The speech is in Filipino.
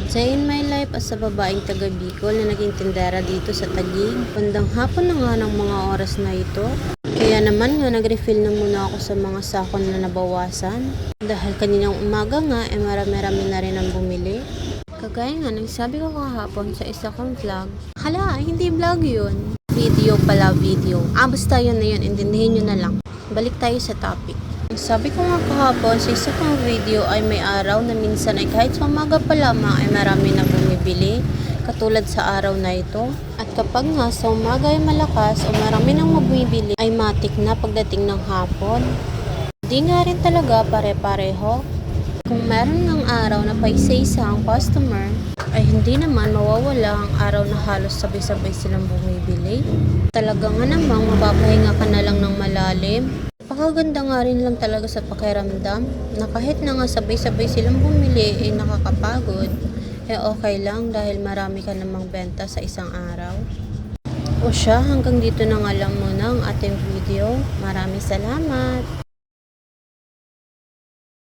Day in my life as a babaeng taga Bicol na naging tindera dito sa Taguig. Bandang hapon na nga ng mga oras na ito. Kaya naman nga nag-refill na muna ako sa mga sakon na nabawasan. Dahil kaninang umaga nga marami-rami na rin ang bumili. Kagaya nga nagsabi ko kahapon sa isa kong vlog. Hala, hindi vlog yun. Video pala, video. Basta yun na yun, intindihin nyo na lang. Balik tayo sa topic. Sabi ko nga kahapon sa isa kong video ay may araw na minsan ay kahit sa umaga pa lamang ay marami na bumibili. Katulad sa araw na ito. At kapag nga sa umaga ay malakas o marami nang mabibili ay matik na pagdating ng hapon. Hindi nga rin talaga pare-pareho. Kung meron ng araw na paisa-isa ang customer, ay hindi naman mawawala ang araw na halos sabay-sabay silang bumibili. Talaga nga namang mapapahinga ka na lang ng malalim. Pakaganda nga rin lang talaga sa pakiramdam na kahit na nga sabay-sabay silang bumili ay nakakapagod. Okay lang dahil marami ka namang benta sa isang araw. O siya, hanggang dito na nga lang muna ang ating video. Maraming salamat!